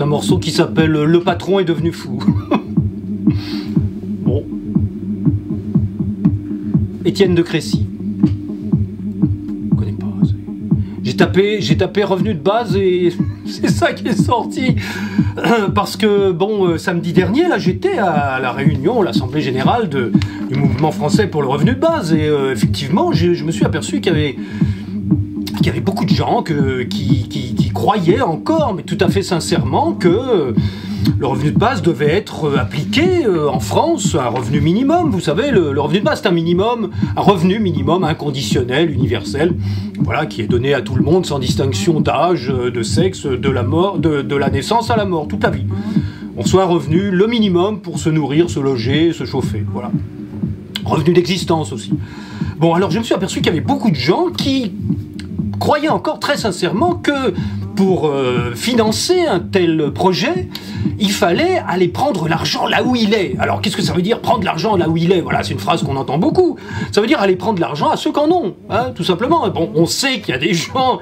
morceau qui s'appelle Le patron est devenu fou. Bon. Étienne de Crécy. Je connais pas. J'ai tapé revenu de base et c'est ça qui est sorti. Parce que, bon, samedi dernier, là, j'étais à la réunion, l'Assemblée Générale du Mouvement Français pour le Revenu de Base. Et effectivement, je me suis aperçu qu'il y avait beaucoup de gens qui croyaient encore, mais tout à fait sincèrement, que le revenu de base devait être appliqué en France, un revenu minimum. Vous savez, le revenu de base, c'est un revenu minimum inconditionnel, universel, voilà, qui est donné à tout le monde sans distinction d'âge, de sexe, de la mort, de la naissance à la mort, toute la vie. On reçoit un revenu, le minimum, pour se nourrir, se loger, se chauffer, voilà. Revenu d'existence aussi. Bon, alors je me suis aperçu qu'il y avait beaucoup de gens qui croyaient encore très sincèrement que pour financer un tel projet, il fallait aller prendre l'argent là où il est. Alors qu'est-ce que ça veut dire prendre l'argent là où il est? Voilà, c'est une phrase qu'on entend beaucoup. Ça veut dire aller prendre l'argent à ceux qui en ont, hein, tout simplement. Bon, on sait qu'il y a des gens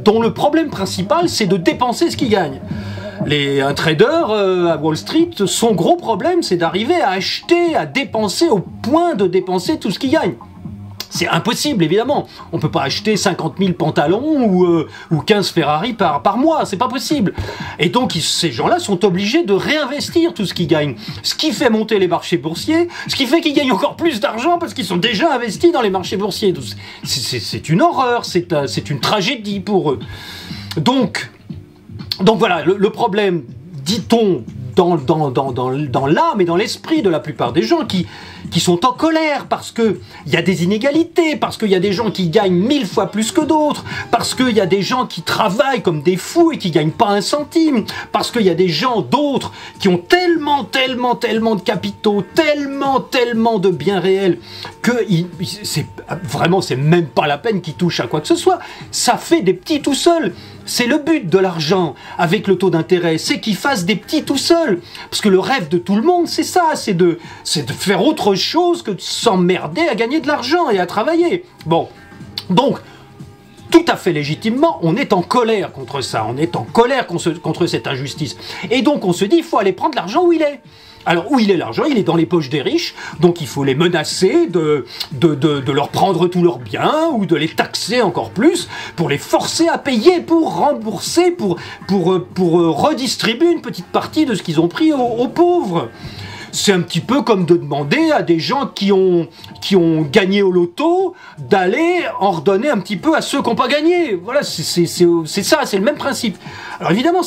dont le problème principal, c'est de dépenser ce qu'ils gagnent. Un trader à Wall Street, son gros problème, c'est d'arriver à acheter, à dépenser au point de dépenser tout ce qu'il gagne. C'est impossible, évidemment. On ne peut pas acheter 50 000 pantalons ou 15 Ferrari par mois. C'est pas possible. Et donc, ces gens-là sont obligés de réinvestir tout ce qu'ils gagnent. Ce qui fait monter les marchés boursiers, ce qui fait qu'ils gagnent encore plus d'argent parce qu'ils sont déjà investis dans les marchés boursiers. C'est une horreur, c'est une tragédie pour eux. Donc voilà, le problème, dit-on, dans l'âme et dans l'esprit de la plupart des gens qui sont en colère parce qu'il y a des inégalités, parce qu'il y a des gens qui gagnent 1000 fois plus que d'autres, parce qu'il y a des gens qui travaillent comme des fous et qui gagnent pas un centime, parce qu'il y a des gens d'autres qui ont tellement de capitaux, tellement de biens réels que c'est même pas la peine qu'ils touchent à quoi que ce soit. Ça fait des petits tout seuls. C'est le but de l'argent avec le taux d'intérêt, c'est qu'ils fassent des petits tout seuls. Parce que le rêve de tout le monde, c'est ça, c'est de faire autre chose que de s'emmerder à gagner de l'argent et à travailler. Bon, donc, tout à fait légitimement, on est en colère contre ça, on est en colère contre cette injustice. Et donc on se dit, il faut aller prendre l'argent où il est. Alors, où il est l'argent? Il est dans les poches des riches, donc il faut les menacer de leur prendre tous leurs biens, ou de les taxer encore plus, pour les forcer à payer, pour rembourser, pour redistribuer une petite partie de ce qu'ils ont pris aux pauvres. C'est un petit peu comme de demander à des gens qui ont gagné au loto d'aller en redonner un petit peu à ceux qui n'ont pas gagné. Voilà, c'est ça, c'est le même principe. Alors évidemment,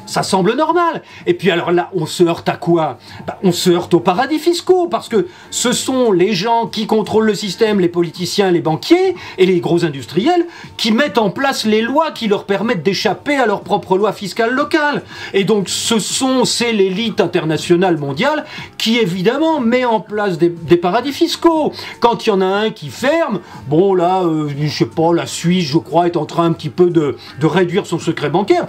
ça semble normal. Et puis alors là, on se heurte à quoi? On se heurte aux paradis fiscaux, parce que ce sont les gens qui contrôlent le système, les politiciens, les banquiers et les gros industriels, qui mettent en place les lois qui leur permettent d'échapper à leurs propres lois fiscales locales. Et donc c'est l'élite internationale mondiale qui évidemment met en place des paradis fiscaux. Quand il y en a un qui ferme, bon là, je sais pas, la Suisse, je crois, est en train un petit peu de réduire son secret bancaire.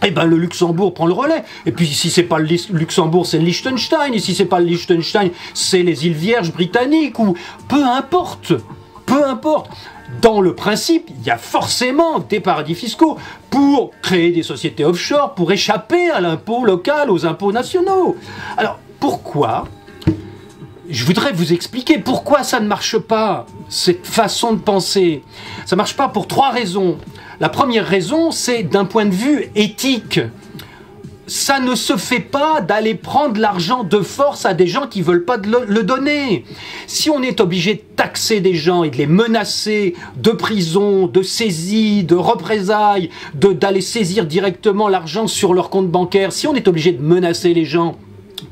Eh ben le Luxembourg prend le relais. Et puis si c'est pas le Luxembourg, c'est le Liechtenstein. Et si c'est pas le Liechtenstein, c'est les îles Vierges britanniques. Ou peu importe. Dans le principe, il y a forcément des paradis fiscaux pour créer des sociétés offshore, pour échapper à l'impôt local, aux impôts nationaux. Alors pourquoi? Je voudrais vous expliquer pourquoi ça ne marche pas, cette façon de penser. Ça ne marche pas pour 3 raisons. La première raison, c'est d'un point de vue éthique. Ça ne se fait pas d'aller prendre l'argent de force à des gens qui ne veulent pas le donner. Si on est obligé de taxer des gens et de les menacer de prison, de saisie, de représailles, d'aller saisir directement l'argent sur leur compte bancaire, si on est obligé de menacer les gens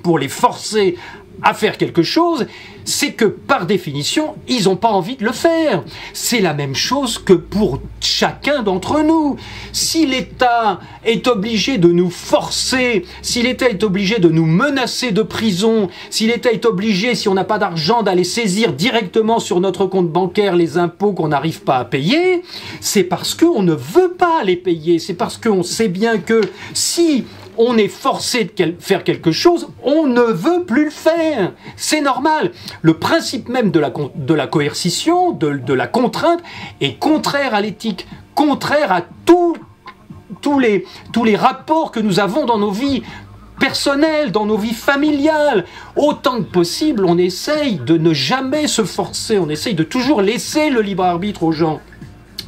pour les forcer à faire quelque chose, c'est que par définition, ils n'ont pas envie de le faire. C'est la même chose que pour chacun d'entre nous. Si l'État est obligé de nous forcer, si l'État est obligé de nous menacer de prison, si l'État est obligé, si on n'a pas d'argent, d'aller saisir directement sur notre compte bancaire les impôts qu'on n'arrive pas à payer, c'est parce qu'on ne veut pas les payer. C'est parce qu'on sait bien que si on est forcé de faire quelque chose, on ne veut plus le faire. C'est normal. Le principe même de la coercition, de la contrainte, est contraire à l'éthique, contraire à tous les rapports que nous avons dans nos vies personnelles, dans nos vies familiales. Autant que possible, on essaye de ne jamais se forcer, on essaye de toujours laisser le libre arbitre aux gens.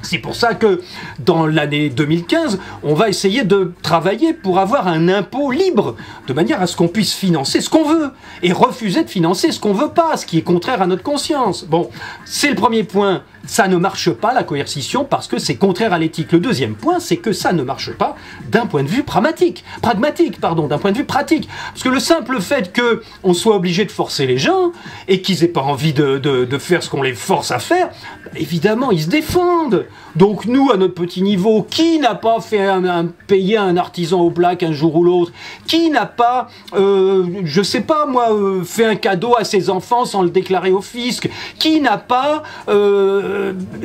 C'est pour ça que dans l'année 2015, on va essayer de travailler pour avoir un impôt libre, de manière à ce qu'on puisse financer ce qu'on veut, et refuser de financer ce qu'on veut pas, ce qui est contraire à notre conscience. Bon, c'est le premier point. Ça ne marche pas, la coercition, parce que c'est contraire à l'éthique. Le deuxième point, c'est que ça ne marche pas d'un point de vue pragmatique, d'un point de vue pratique. Parce que le simple fait qu'on soit obligé de forcer les gens, et qu'ils aient pas envie de faire ce qu'on les force à faire, évidemment, ils se défendent. Donc nous, à notre petit niveau, qui n'a pas fait payé un artisan au black un jour ou l'autre? Qui n'a pas, je sais pas moi, fait un cadeau à ses enfants sans le déclarer au fisc? Qui n'a pas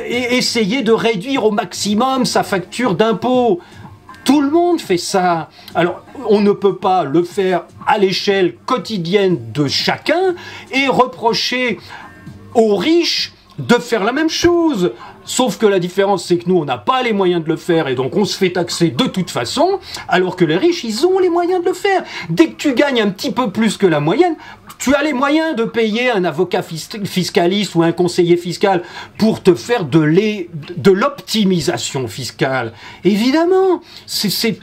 essayé de réduire au maximum sa facture d'impôt? Tout le monde fait ça. Alors, on ne peut pas le faire à l'échelle quotidienne de chacun et reprocher aux riches de faire la même chose. Sauf que la différence, c'est que nous, on n'a pas les moyens de le faire et donc on se fait taxer de toute façon, alors que les riches, ils ont les moyens de le faire. Dès que tu gagnes un petit peu plus que la moyenne, tu as les moyens de payer un avocat fiscaliste ou un conseiller fiscal pour te faire de l'optimisation fiscale. Évidemment, c'est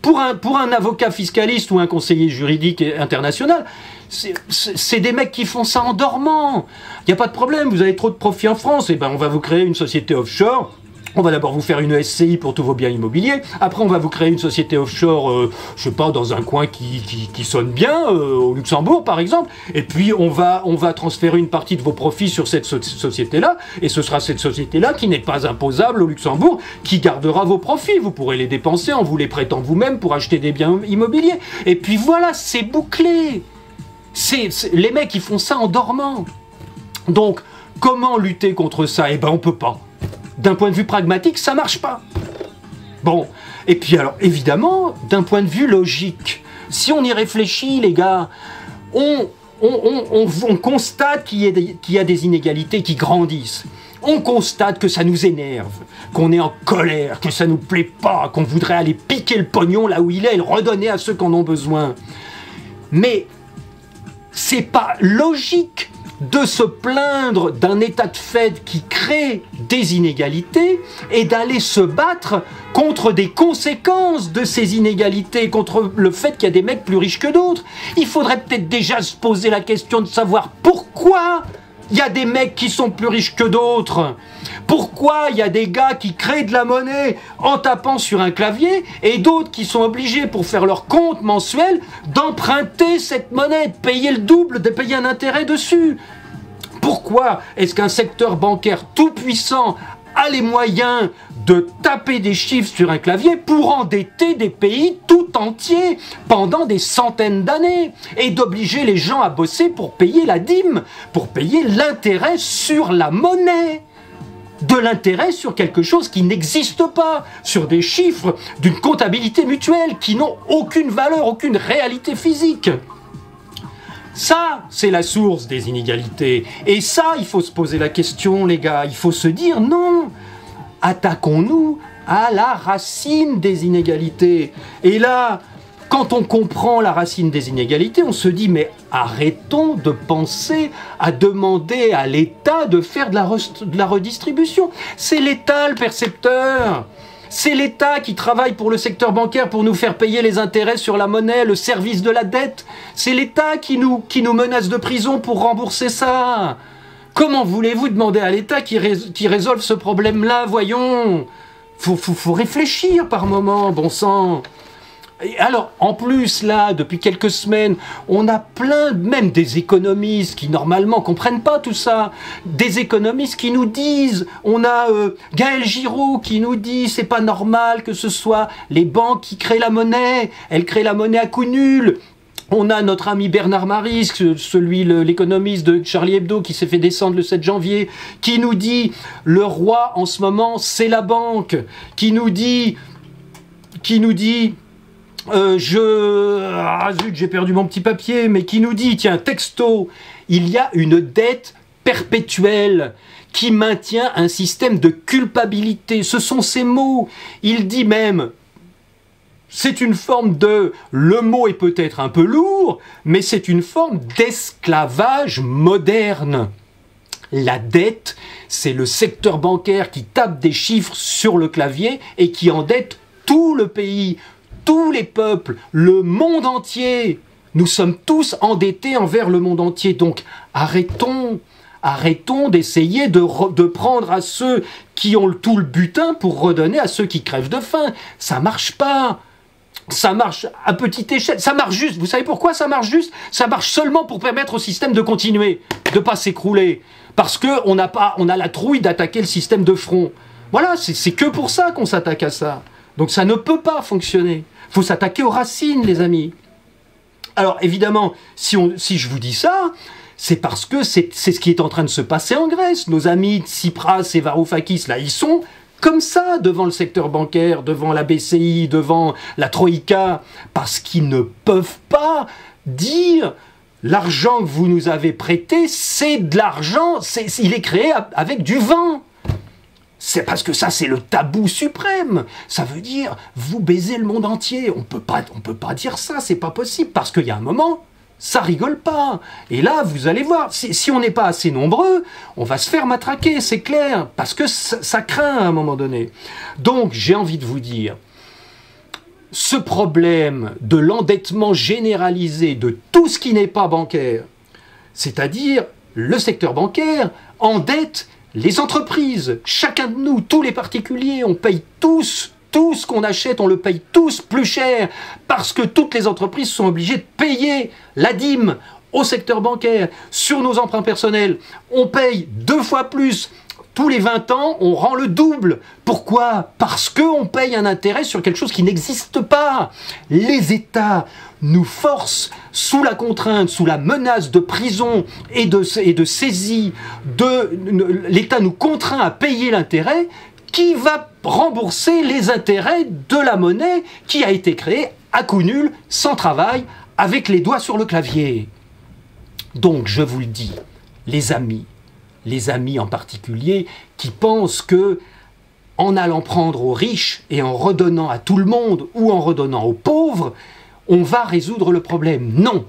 pour un avocat fiscaliste ou un conseiller juridique international, c'est des mecs qui font ça en dormant. Il n'y a pas de problème, vous avez trop de profits en France, et ben on va vous créer une société offshore. On va d'abord vous faire une SCI pour tous vos biens immobiliers. Après, on va vous créer une société offshore, je sais pas, dans un coin qui sonne bien, au Luxembourg par exemple. Et puis, on va transférer une partie de vos profits sur cette société-là. Et ce sera cette société-là qui n'est pas imposable au Luxembourg, qui gardera vos profits. Vous pourrez les dépenser en vous les prêtant vous-même pour acheter des biens immobiliers. Et puis voilà, c'est bouclé. Les mecs, ils font ça en dormant. Donc, comment lutter contre ça? Eh ben, on peut pas. D'un point de vue pragmatique, ça marche pas. Bon, et puis alors, évidemment, d'un point de vue logique, si on y réfléchit, les gars, on constate qu'il y a des inégalités qui grandissent. On constate que ça nous énerve, qu'on est en colère, que ça nous plaît pas, qu'on voudrait aller piquer le pognon là où il est et le redonner à ceux qui en ont besoin. Mais c'est pas logique de se plaindre d'un état de fait qui crée des inégalités et d'aller se battre contre des conséquences de ces inégalités, contre le fait qu'il y a des mecs plus riches que d'autres. Il faudrait peut-être déjà se poser la question de savoir pourquoi il y a des mecs qui sont plus riches que d'autres. Pourquoi il y a des gars qui créent de la monnaie en tapant sur un clavier et d'autres qui sont obligés pour faire leur compte mensuel d'emprunter cette monnaie, de payer le double, de payer un intérêt dessus? Pourquoi est-ce qu'un secteur bancaire tout puissant a les moyens de taper des chiffres sur un clavier pour endetter des pays tout entiers pendant des centaines d'années et d'obliger les gens à bosser pour payer la dîme, pour payer l'intérêt sur la monnaie? De l'intérêt sur quelque chose qui n'existe pas, sur des chiffres d'une comptabilité mutuelle qui n'ont aucune valeur, aucune réalité physique. Ça, c'est la source des inégalités. Et ça, il faut se poser la question, les gars. Il faut se dire, non, attaquons-nous à la racine des inégalités. Et là, quand on comprend la racine des inégalités, on se dit, mais arrêtons de penser à demander à l'État de faire de la redistribution. C'est l'État le percepteur. C'est l'État qui travaille pour le secteur bancaire pour nous faire payer les intérêts sur la monnaie, le service de la dette. C'est l'État qui nous menace de prison pour rembourser ça. Comment voulez-vous demander à l'État qui résolve ce problème-là? Voyons, faut réfléchir par moment, bon sang. Et alors, en plus, là, depuis quelques semaines, on a plein, même des économistes qui, normalement, comprennent pas tout ça. Des économistes qui nous disent, on a Gaël Giraud qui nous dit, c'est pas normal que ce soit les banques qui créent la monnaie. Elles créent la monnaie à coup nul. On a notre ami Bernard Maris, l'économiste de Charlie Hebdo qui s'est fait descendre le 7 janvier, qui nous dit, le roi, en ce moment, c'est la banque. Qui nous dit... zut, j'ai perdu mon petit papier, mais qui nous dit, tiens, texto, il y a une dette perpétuelle qui maintient un système de culpabilité. Ce sont ces mots. Il dit même, c'est une forme de, le mot est peut-être un peu lourd, mais c'est une forme d'esclavage moderne. La dette, c'est le secteur bancaire qui tape des chiffres sur le clavier et qui endette tout le pays, tous les peuples, le monde entier. Nous sommes tous endettés envers le monde entier. Donc arrêtons d'essayer de prendre à ceux qui ont tout le butin pour redonner à ceux qui crèvent de faim. Ça marche pas. Ça marche à petite échelle. Ça marche juste. Vous savez pourquoi ça marche juste? Ça marche seulement pour permettre au système de continuer, de pas s'écrouler. Parce que on a la trouille d'attaquer le système de front. Voilà, c'est que pour ça qu'on s'attaque à ça. Donc ça ne peut pas fonctionner. Il faut s'attaquer aux racines, les amis. Alors évidemment, si je vous dis ça, c'est parce que c'est ce qui est en train de se passer en Grèce. Nos amis Tsipras et Varoufakis, là, ils sont comme ça devant le secteur bancaire, devant la BCI, devant la Troïka, parce qu'ils ne peuvent pas dire l'argent que vous nous avez prêté, c'est de l'argent, il est créé avec du vent. C'est parce que ça, c'est le tabou suprême. Ça veut dire, vous baisez le monde entier. On peut pas dire ça, c'est pas possible, parce qu'il y a un moment, ça rigole pas. Et là, vous allez voir, si on n'est pas assez nombreux, on va se faire matraquer, c'est clair, parce que ça craint à un moment donné. Donc, j'ai envie de vous dire, ce problème de l'endettement généralisé de tout ce qui n'est pas bancaire, c'est-à-dire le secteur bancaire endette les entreprises, chacun de nous, tous les particuliers, on paye tous, tout ce qu'on achète, on le paye tous plus cher, parce que toutes les entreprises sont obligées de payer la dîme au secteur bancaire. Sur nos emprunts personnels, on paye 2 fois plus. Tous les 20 ans, on rend le double. Pourquoi? Parce qu'on paye un intérêt sur quelque chose qui n'existe pas. Les États nous forcent, sous la contrainte, sous la menace de prison et de saisie, l'État nous contraint à payer l'intérêt qui va rembourser les intérêts de la monnaie qui a été créée à coup nul, sans travail, avec les doigts sur le clavier. Donc, je vous le dis, les amis en particulier, qui pensent que, en allant prendre aux riches et en redonnant à tout le monde ou en redonnant aux pauvres, on va résoudre le problème. Non,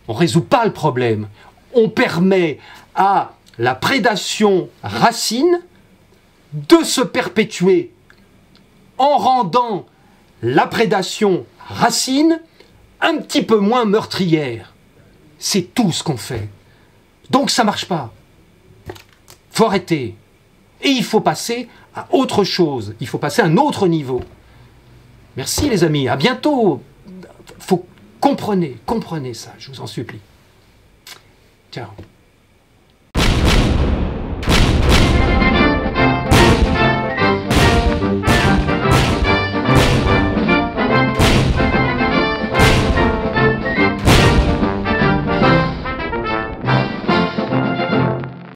on ne résout pas le problème. On permet à la prédation racine de se perpétuer en rendant la prédation racine un petit peu moins meurtrière. C'est tout ce qu'on fait. Donc ça ne marche pas. Il faut arrêter. Et il faut passer à autre chose. Il faut passer à un autre niveau. Merci les amis, à bientôt. Comprenez ça, je vous en supplie. Ciao.